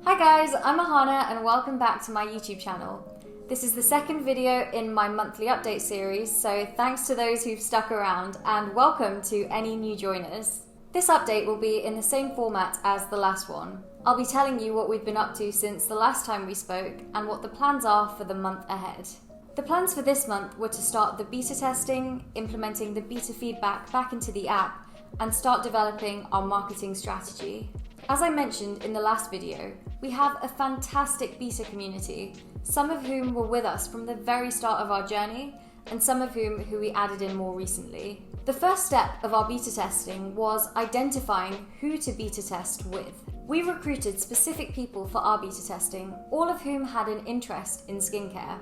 Hi guys, I'm Ahana and welcome back to my YouTube channel. This is the second video in my monthly update series, so thanks to those who've stuck around and welcome to any new joiners. This update will be in the same format as the last one. I'll be telling you what we've been up to since the last time we spoke and what the plans are for the month ahead. The plans for this month were to start the beta testing, implementing the beta feedback back into the app, and start developing our marketing strategy. As I mentioned in the last video, we have a fantastic beta community, some of whom were with us from the very start of our journey, and some of whom we added in more recently. The first step of our beta testing was identifying who to beta test with. We recruited specific people for our beta testing, all of whom had an interest in skincare.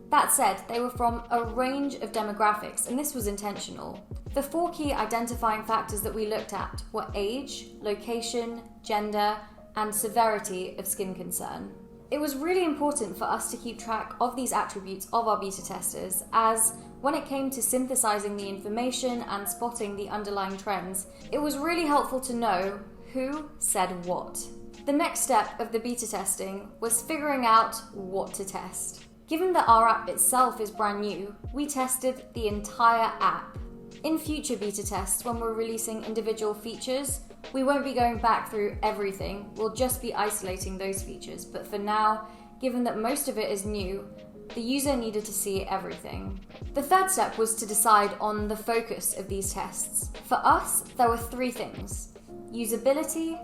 That said, they were from a range of demographics, and this was intentional. The four key identifying factors that we looked at were age, location, gender, and severity of skin concern. It was really important for us to keep track of these attributes of our beta testers, as when it came to synthesizing the information and spotting the underlying trends, it was really helpful to know who said what. The next step of the beta testing was figuring out what to test. Given that our app itself is brand new, we tested the entire app. In future beta tests, when we're releasing individual features, we won't be going back through everything, we'll just be isolating those features. But for now, given that most of it is new, the user needed to see everything. The third step was to decide on the focus of these tests. For us, there were three things: usability,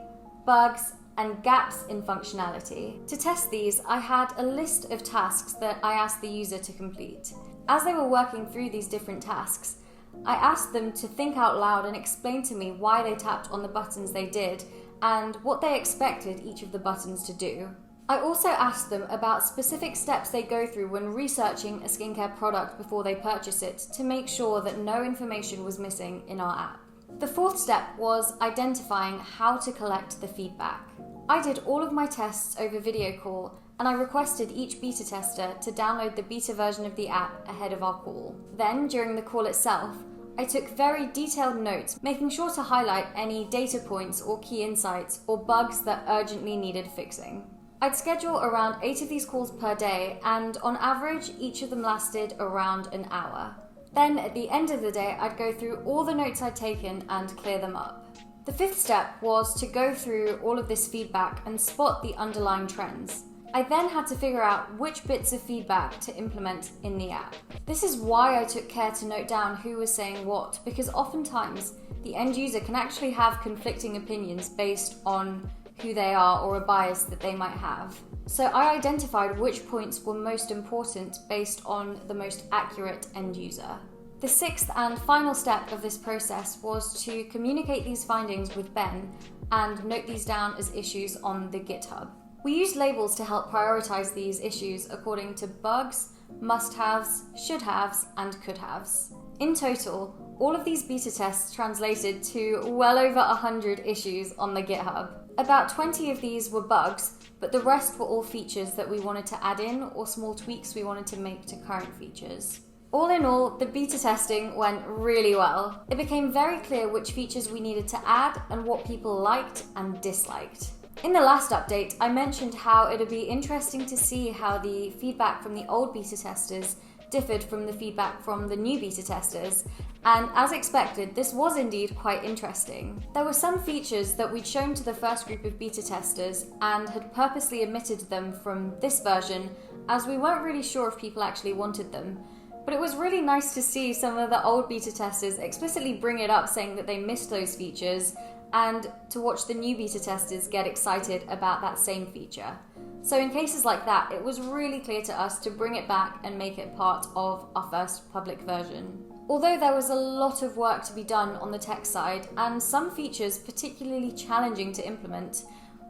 bugs, and gaps in functionality. To test these, I had a list of tasks that I asked the user to complete. As they were working through these different tasks, I asked them to think out loud and explain to me why they tapped on the buttons they did and what they expected each of the buttons to do. I also asked them about specific steps they go through when researching a skincare product before they purchase it to make sure that no information was missing in our app. The fourth step was identifying how to collect the feedback. I did all of my tests over video call, and I requested each beta tester to download the beta version of the app ahead of our call. Then, during the call itself, I took very detailed notes, making sure to highlight any data points or key insights or bugs that urgently needed fixing. I'd schedule around 8 of these calls per day, and on average, each of them lasted around an hour. Then, at the end of the day, I'd go through all the notes I'd taken and clear them up. The fifth step was to go through all of this feedback and spot the underlying trends. I then had to figure out which bits of feedback to implement in the app. This is why I took care to note down who was saying what, because oftentimes the end user can actually have conflicting opinions based on who they are or a bias that they might have. So I identified which points were most important based on the most accurate end user. The sixth and final step of this process was to communicate these findings with Ben and note these down as issues on the GitHub. We used labels to help prioritize these issues according to bugs, must-haves, should-haves, and could-haves. In total, all of these beta tests translated to well over 100 issues on the GitHub. About 20 of these were bugs, but the rest were all features that we wanted to add in or small tweaks we wanted to make to current features. All in all, the beta testing went really well. It became very clear which features we needed to add and what people liked and disliked. In the last update, I mentioned how it would be interesting to see how the feedback from the old beta testers differed from the feedback from the new beta testers, and as expected, this was indeed quite interesting. There were some features that we'd shown to the first group of beta testers and had purposely omitted them from this version as we weren't really sure if people actually wanted them. But it was really nice to see some of the old beta testers explicitly bring it up, saying that they missed those features, and to watch the new beta testers get excited about that same feature. So in cases like that, it was really clear to us to bring it back and make it part of our first public version. Although there was a lot of work to be done on the tech side, and some features particularly challenging to implement,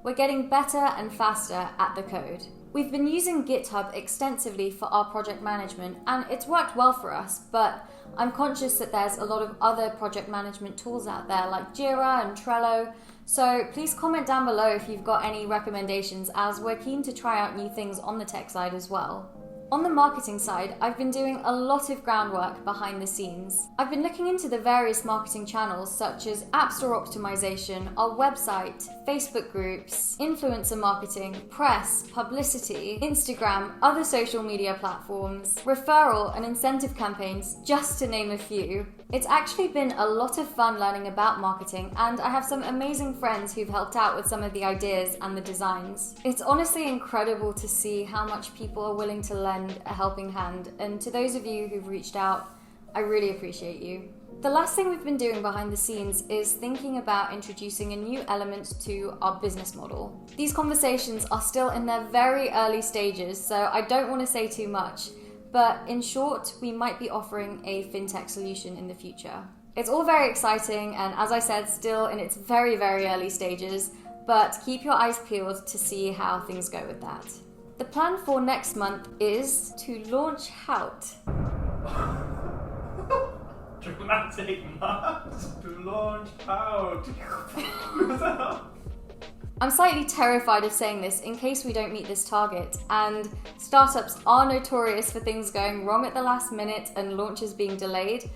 we're getting better and faster at the code. We've been using GitHub extensively for our project management, and it's worked well for us, but I'm conscious that there's a lot of other project management tools out there like Jira and Trello, so please comment down below if you've got any recommendations, as we're keen to try out new things on the tech side as well. On the marketing side, I've been doing a lot of groundwork behind the scenes. I've been looking into the various marketing channels such as App Store optimization, our website, Facebook groups, influencer marketing, press, publicity, Instagram, other social media platforms, referral and incentive campaigns, just to name a few. It's actually been a lot of fun learning about marketing, and I have some amazing friends who've helped out with some of the ideas and the designs. It's honestly incredible to see how much people are willing to lend a helping hand, and to those of you who've reached out, I really appreciate you. The last thing we've been doing behind the scenes is thinking about introducing a new element to our business model. These conversations are still in their very early stages, so I don't want to say too much. But in short, we might be offering a fintech solution in the future. It's all very exciting and, as I said, still in its very, very early stages, but keep your eyes peeled to see how things go with that. The plan for next month is to launch Haut. Dramatic month to launch Haut. I'm slightly terrified of saying this in case we don't meet this target, and startups are notorious for things going wrong at the last minute and launches being delayed,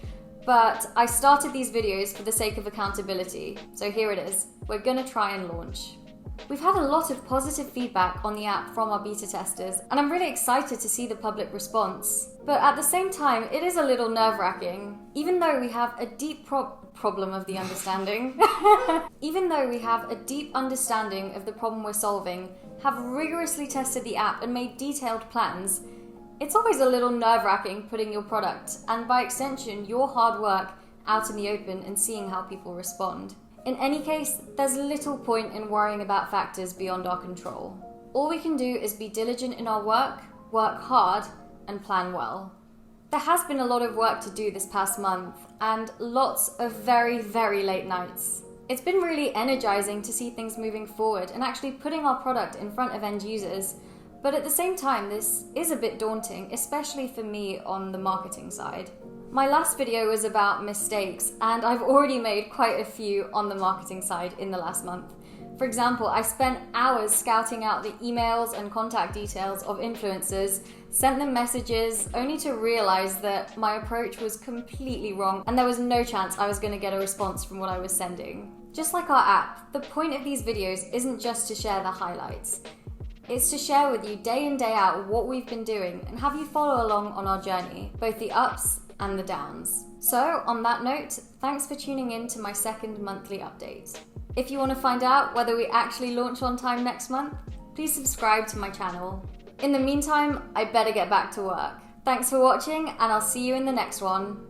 but I started these videos for the sake of accountability, so here it is. We're gonna try and launch. We've had a lot of positive feedback on the app from our beta testers, and I'm really excited to see the public response. But at the same time, it is a little nerve-wracking. Even though we have a deep problem of the understanding, even though we have a deep understanding of the problem we're solving, have rigorously tested the app and made detailed plans, it's always a little nerve-wracking putting your product, and by extension, your hard work, out in the open and seeing how people respond. In any case, there's little point in worrying about factors beyond our control. All we can do is be diligent in our work hard, and plan well. There has been a lot of work to do this past month, and lots of very, very late nights. It's been really energizing to see things moving forward and actually putting our product in front of end users, but at the same time, this is a bit daunting, especially for me on the marketing side. My last video was about mistakes, and I've already made quite a few on the marketing side in the last month. For example, I spent hours scouting out the emails and contact details of influencers, sent them messages, only to realize that my approach was completely wrong and there was no chance I was going to get a response from what I was sending. Just like our app, the point of these videos isn't just to share the highlights. It's to share with you day in, day out what we've been doing and have you follow along on our journey, both the ups and the downs. So, on that note, thanks for tuning in to my second monthly update. If you want to find out whether we actually launch on time next month, please subscribe to my channel. In the meantime, I better get back to work. Thanks for watching, and I'll see you in the next one.